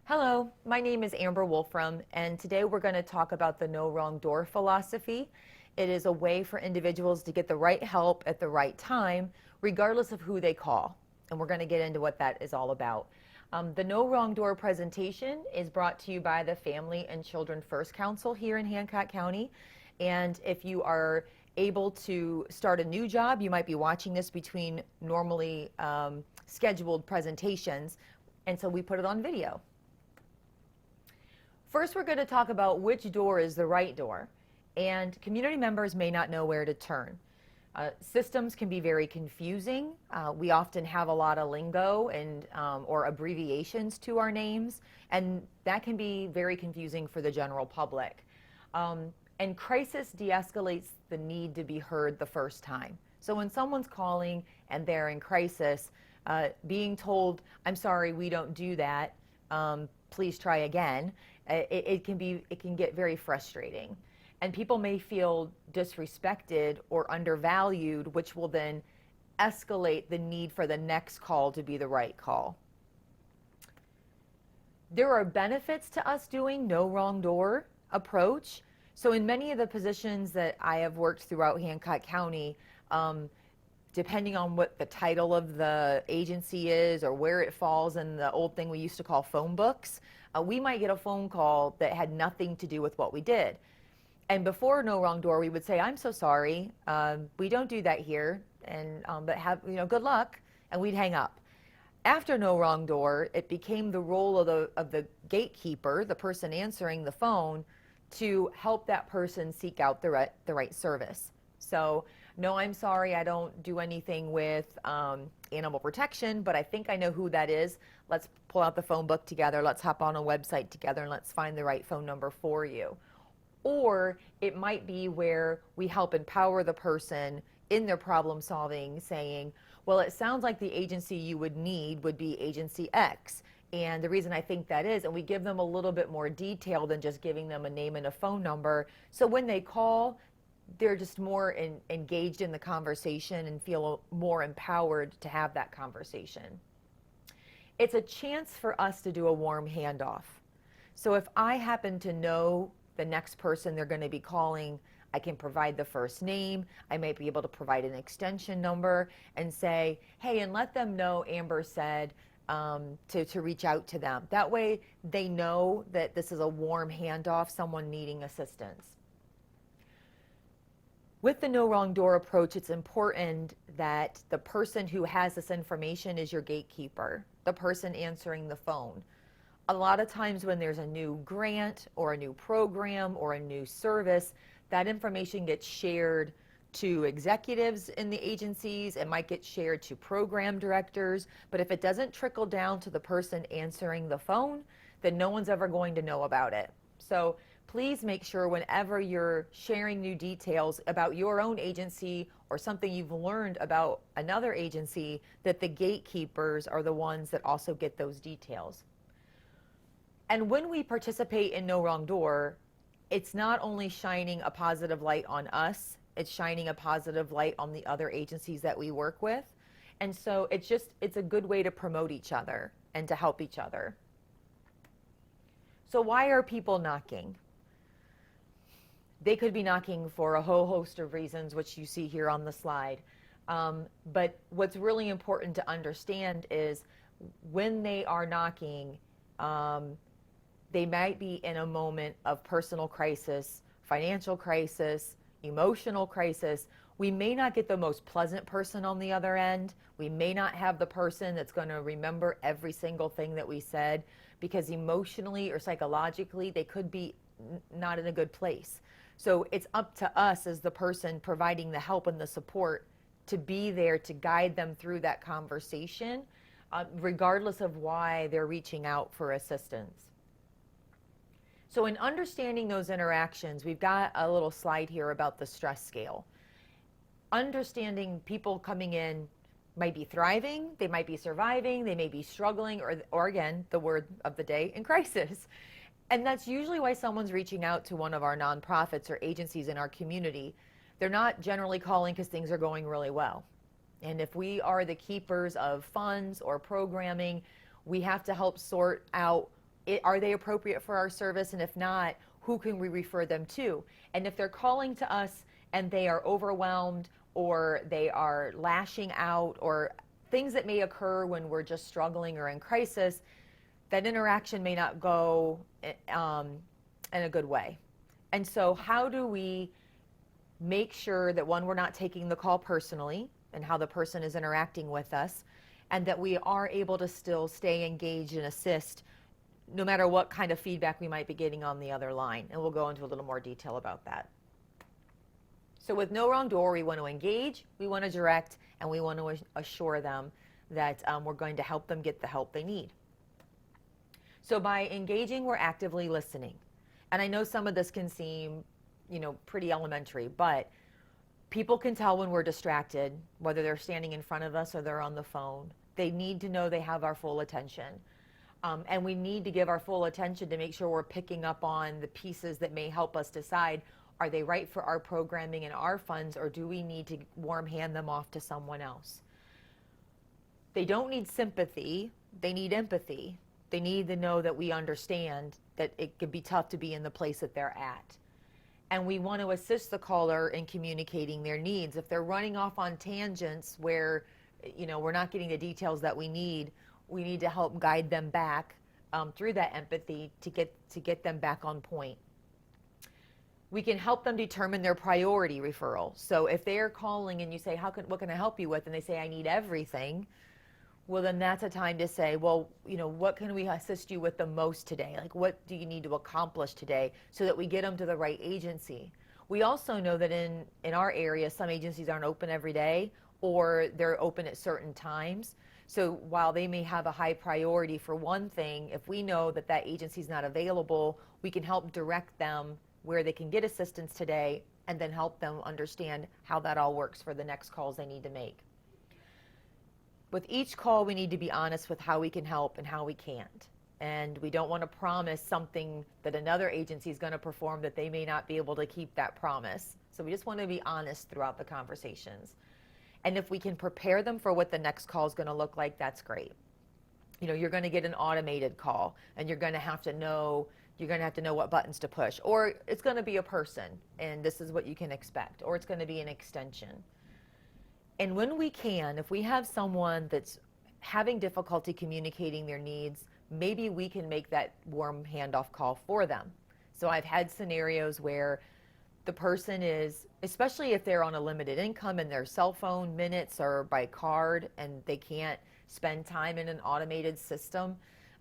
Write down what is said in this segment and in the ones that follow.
Hello, my name is Amber Wolfrom, and today we're going to talk about the no wrong door philosophy. It is a way for individuals to get the right help at the right time, regardless of who they call. And we're going to get into what that is all about. The No Wrong Door presentation is brought to you by the Family and Children First Council here in Hancock County. And if you are able to start a new job, you might be watching this between normally scheduled presentations. And so we put it on video. First, we're going to talk about which door is the right door, and community members may not know where to turn. Systems can be very confusing. We often have a lot of lingo and or abbreviations to our names, and that can be very confusing for the general public. And crisis de-escalates the need to be heard the first time. So when someone's calling and they're in crisis, being told, "I'm sorry, we don't do that, please try again," it can get very frustrating, and people may feel disrespected or undervalued, which will then escalate the need for the next call to be the right call. There are benefits to us doing no wrong door approach. So in many of the positions that I have worked throughout Hancock County, depending on what the title of the agency is or where it falls in the old thing we used to call phone books, we might get a phone call that had nothing to do with what we did. And before no wrong door, we would say, "I'm so sorry, we don't do that here, and but have good luck," and we'd hang up. After no wrong door, it became the role of the gatekeeper, the person answering the phone, to help that person seek out the right service. So, "No, I'm sorry, I don't do anything with animal protection, but I think I know who that is. Let's pull out the phone book together, let's hop on a website together, and let's find the right phone number for you." Or it might be where we help empower the person in their problem solving, saying, "Well, it sounds like the agency you would need would be agency X. And the reason I think that is," and we give them a little bit more detail than just giving them a name and a phone number. So when they call, they're just more engaged in the conversation and feel more empowered to have that conversation. It's a chance for us to do a warm handoff. So if I happen to know the next person they're going to be calling, I can provide the first name. I might be able to provide an extension number and say, "Hey," and let them know Amber said to reach out to them. That way they know that this is a warm handoff, someone needing assistance. With the no wrong door approach, it's important that the person who has this information is your gatekeeper, the person answering the phone. A lot of times when there's a new grant or a new program or a new service, that information gets shared to executives in the agencies. It might get shared to program directors, but if it doesn't trickle down to the person answering the phone, then no one's ever going to know about it. So please make sure whenever you're sharing new details about your own agency or something you've learned about another agency, that the gatekeepers are the ones that also get those details. And when we participate in No Wrong Door, it's not only shining a positive light on us, it's shining a positive light on the other agencies that we work with. And so it's a good way to promote each other and to help each other. So why are people knocking? They could be knocking for a whole host of reasons, which you see here on the slide. But what's really important to understand is when they are knocking, they might be in a moment of personal crisis, financial crisis, emotional crisis. We may not get the most pleasant person on the other end. We may not have the person that's going to remember every single thing that we said, because emotionally or psychologically, they could be not in a good place. So it's up to us as the person providing the help and the support to be there to guide them through that conversation, regardless of why they're reaching out for assistance. So in understanding those interactions, we've got a little slide here about the stress scale. Understanding people coming in might be thriving, they might be surviving, they may be struggling, or again, the word of the day, in crisis. And that's usually why someone's reaching out to one of our nonprofits or agencies in our community. They're not generally calling because things are going really well. And if we are the keepers of funds or programming, we have to help sort out, are they appropriate for our service? And if not, who can we refer them to? And if they're calling to us and they are overwhelmed or they are lashing out or things that may occur when we're just struggling or in crisis, that interaction may not go in a good way. And so how do we make sure that, one, we're not taking the call personally and how the person is interacting with us, and that we are able to still stay engaged and assist no matter what kind of feedback we might be getting on the other line. And we'll go into a little more detail about that. So with No Wrong Door, we want to engage, we want to direct, and we want to assure them that we're going to help them get the help they need. So by engaging, we're actively listening. And I know some of this can seem, pretty elementary, but people can tell when we're distracted, whether they're standing in front of us or they're on the phone. They need to know they have our full attention. And we need to give our full attention to make sure we're picking up on the pieces that may help us decide, are they right for our programming and our funds, or do we need to warm hand them off to someone else? They don't need sympathy, they need empathy. They need to know that we understand that it can be tough to be in the place that they're at. And we want to assist the caller in communicating their needs. If they're running off on tangents where, we're not getting the details that we need to help guide them back through that empathy to get them back on point. We can help them determine their priority referral. So if they're calling and you say, what can I help you with? And they say, I need everything. Well, then that's a time to say, well, what can we assist you with the most today? Like, what do you need to accomplish today so that we get them to the right agency? We also know that in our area, some agencies aren't open every day, or they're open at certain times. So while they may have a high priority for one thing, if we know that that agency is not available, we can help direct them where they can get assistance today and then help them understand how that all works for the next calls they need to make. With each call, we need to be honest with how we can help and how we can't. And we don't want to promise something that another agency is going to perform that they may not be able to keep that promise. So we just want to be honest throughout the conversations. And if we can prepare them for what the next call is going to look like, that's great. You're going to get an automated call, and you're going to have to know what buttons to push. Or it's going to be a person, and this is what you can expect. Or it's going to be an extension. And when we can, if we have someone that's having difficulty communicating their needs, maybe we can make that warm handoff call for them. So I've had scenarios where the person is, especially if they're on a limited income and their cell phone minutes are by card and they can't spend time in an automated system,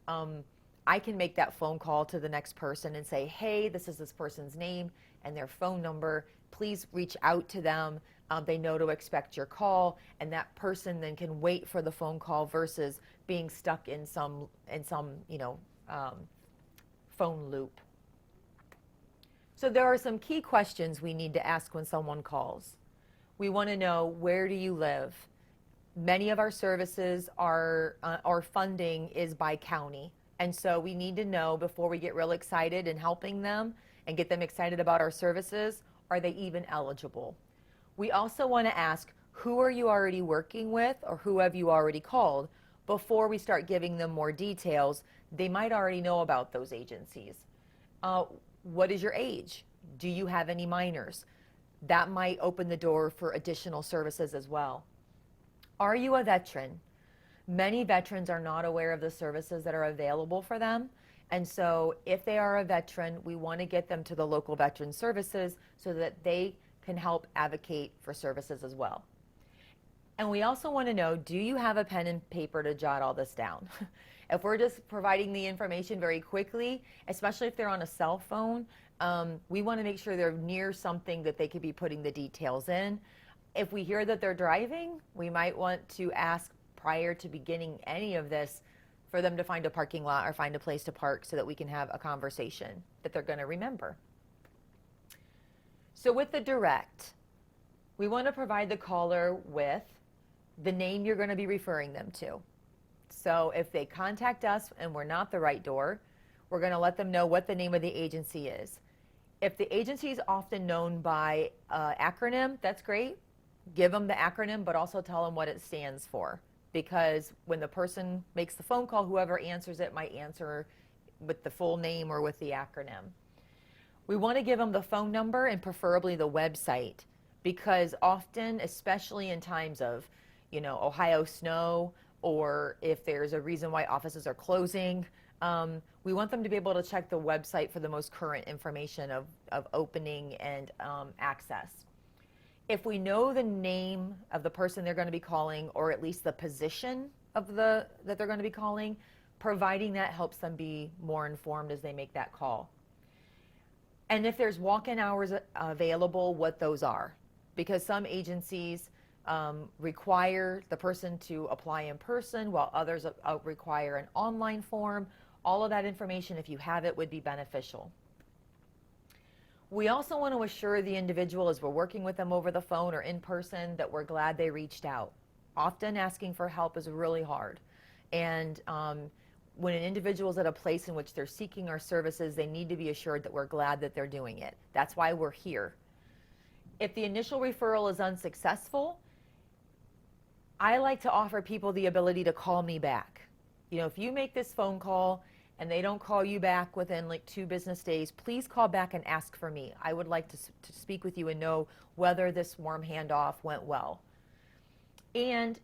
I can make that phone call to the next person and say, hey, this is this person's name and their phone number. Please reach out to them. They know to expect your call, and that person then can wait for the phone call versus being stuck in some phone loop. So there are some key questions we need to ask when someone calls. We want to know, where do you live? Many of our services our funding is by county, and so we need to know before we get real excited in helping them and get them excited about our services, are they even eligible? We also want to ask, who are you already working with, or who have you already called? Before we start giving them more details, they might already know about those agencies. What is your age? Do you have any minors? That might open the door for additional services as well. Are you a veteran? Many veterans are not aware of the services that are available for them. And so if they are a veteran, we want to get them to the local veteran services so that they can help advocate for services as well. And we also want to know, do you have a pen and paper to jot all this down? If we're just providing the information very quickly, especially if they're on a cell phone, we want to make sure they're near something that they could be putting the details in. If we hear that they're driving, we might want to ask prior to beginning any of this for them to find a parking lot or find a place to park so that we can have a conversation that they're going to remember. So with the direct, we want to provide the caller with the name you're going to be referring them to. So if they contact us and we're not the right door, we're going to let them know what the name of the agency is. If the agency is often known by acronym, that's great. Give them the acronym, but also tell them what it stands for. Because when the person makes the phone call, whoever answers it might answer with the full name or with the acronym. We want to give them the phone number and preferably the website, because often, especially in times of, Ohio snow, or if there's a reason why offices are closing, we want them to be able to check the website for the most current information of opening and access. If we know the name of the person they're going to be calling, or at least the position that they're going to be calling, providing that helps them be more informed as they make that call. And if there's walk-in hours available, what those are. Because some agencies require the person to apply in person, while others require an online form. All of that information, if you have it, would be beneficial. We also want to assure the individual, as we're working with them over the phone or in person, that we're glad they reached out. Often asking for help is really hard. And when an individual is at a place in which they're seeking our services, they need to be assured that we're glad that they're doing it. That's why we're here. If the initial referral is unsuccessful, I like to offer people the ability to call me back. If you make this phone call and they don't call you back within like 2 business days, please call back and ask for me. I would like to speak with you and know whether this warm handoff went well. And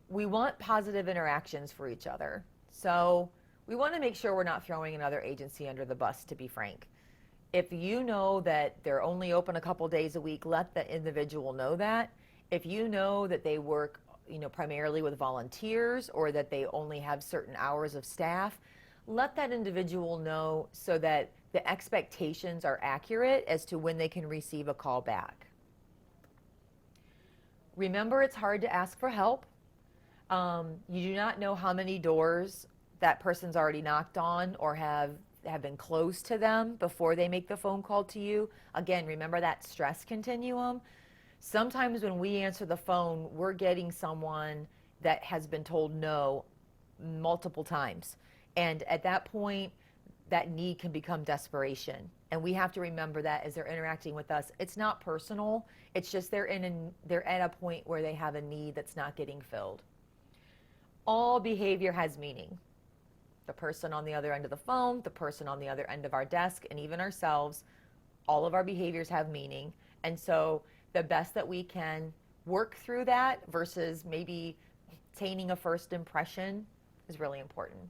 we want positive interactions for each other. So we want to make sure we're not throwing another agency under the bus, to be frank. If you know that they're only open a couple days a week, let the individual know that. If you know that they work, primarily with volunteers, or that they only have certain hours of staff, let that individual know so that the expectations are accurate as to when they can receive a call back. Remember, it's hard to ask for help. You do not know how many doors that person's already knocked on or have been closed to them before they make the phone call to you. Again, remember that stress continuum. Sometimes when we answer the phone, we're getting someone that has been told no multiple times. And at that point, that need can become desperation. And we have to remember that as they're interacting with us. It's not personal. It's just they're at a point where they have a need that's not getting filled. All behavior has meaning. The person on the other end of the phone, the person on the other end of our desk, and even ourselves, all of our behaviors have meaning. And so the best that we can work through that versus maybe tainting a first impression is really important.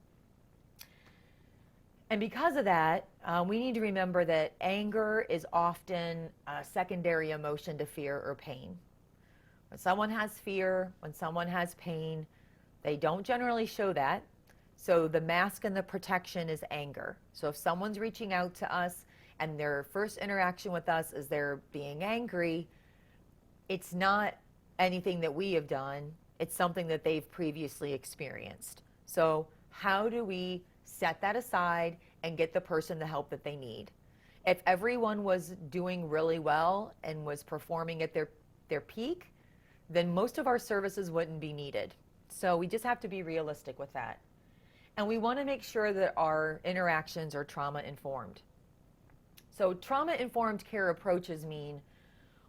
And because of that, we need to remember that anger is often a secondary emotion to fear or pain. When someone has fear, when someone has pain, they don't generally show that. So the mask and the protection is anger. So if someone's reaching out to us and their first interaction with us is they're being angry, it's not anything that we have done. It's something that they've previously experienced. So how do we set that aside and get the person the help that they need? If everyone was doing really well and was performing at their peak, then most of our services wouldn't be needed. So we just have to be realistic with that. And we want to make sure that our interactions are trauma-informed. So trauma-informed care approaches mean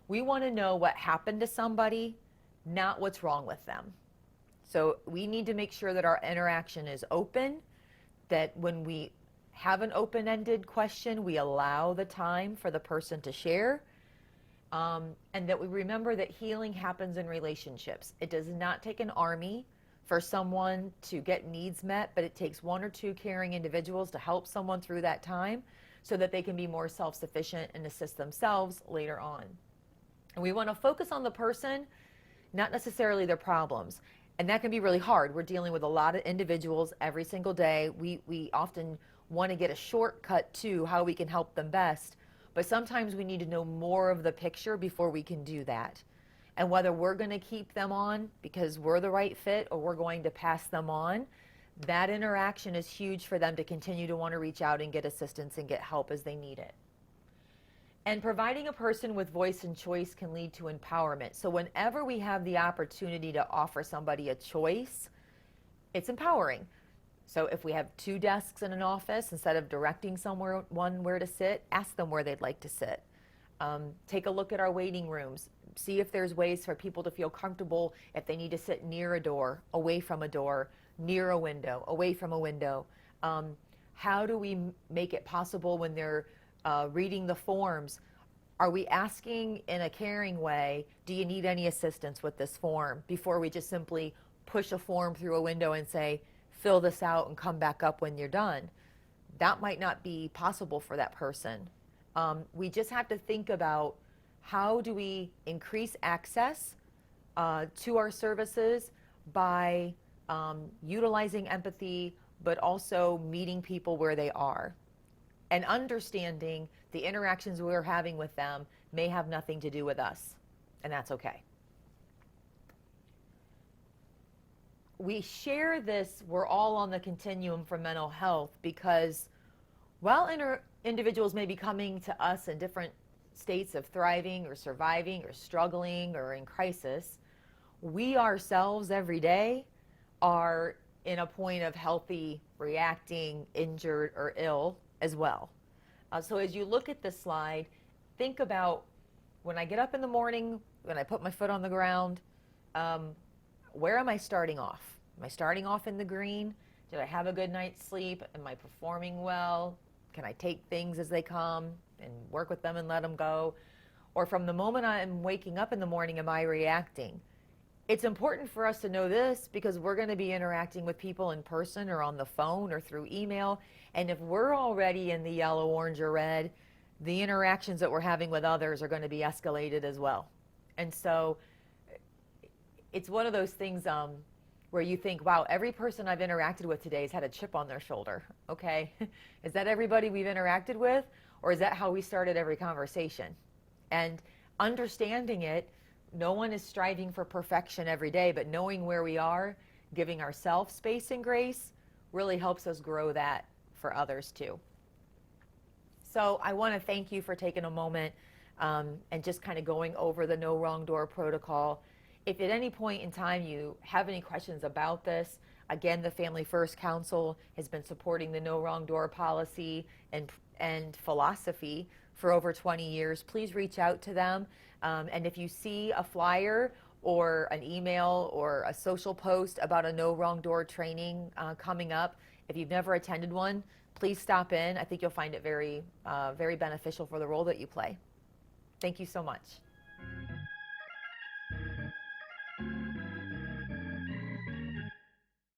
we want to know what happened to somebody, not what's wrong with them. So we need to make sure that our interaction is open, that when we have an open-ended question, we allow the time for the person to share, and that we remember that healing happens in relationships. It does not take an army for someone to get needs met, but it takes 1 or 2 caring individuals to help someone through that time so that they can be more self-sufficient and assist themselves later on. And we want to focus on the person, not necessarily their problems. And that can be really hard. We're dealing with a lot of individuals every single day. We often want to get a shortcut to how we can help them best, but sometimes we need to know more of the picture before we can do that. And whether we're going to keep them on because we're the right fit or we're going to pass them on, that interaction is huge for them to continue to want to reach out and get assistance and get help as they need it. And providing a person with voice and choice can lead to empowerment. So whenever we have the opportunity to offer somebody a choice, it's empowering. So if we have 2 desks in an office, instead of directing someone where to sit, ask them where they'd like to sit. Take a look at our waiting rooms. see if there's ways for people to feel comfortable if they need to sit near a door, away from a door, near a window, away from a window. Um, how do we make it possible when they're reading the forms? Are we asking in a caring way, do you need any assistance with this form, before we just simply push a form through a window and say, fill this out and come back up when you're done? That might not be possible for that person. We just have to think about, how do we increase access to our services by utilizing empathy, but also meeting people where they are and understanding the interactions we're having with them may have nothing to do with us, and that's okay. We share this, we're all on the continuum for mental health, because while individuals may be coming to us in different states of thriving or surviving or struggling or in crisis, we ourselves every day are in a point of healthy, reacting, injured, or ill as well. So as you look at this slide, think about, when I get up in the morning, when I put my foot on the ground, where am I starting off? Am I starting off in the green? Did I have a good night's sleep? Am I performing well? Can I take things as they come and work with them and let them go? Or from the moment I'm waking up in the morning, am I reacting? It's important for us to know this, because we're going to be interacting with people in person or on the phone or through email. And if we're already in the yellow, orange, or red, the interactions that we're having with others are going to be escalated as well. And so it's one of those things where you think, wow, every person I've interacted with today has had a chip on their shoulder. Okay, is that everybody we've interacted with? Or is that how we started every conversation? And understanding it, no one is striving for perfection every day, but knowing where we are, giving ourselves space and grace, really helps us grow that for others too. So I want to thank you for taking a moment and just kind of going over the No Wrong Door protocol. If at any point in time you have any questions about this, again, the Family First Council has been supporting the No Wrong Door policy and philosophy for over 20 years. Please reach out to them. And if you see a flyer or an email or a social post about a No Wrong Door training coming up, if you've never attended one, please stop in. I think you'll find it very, very beneficial for the role that you play. Thank you so much.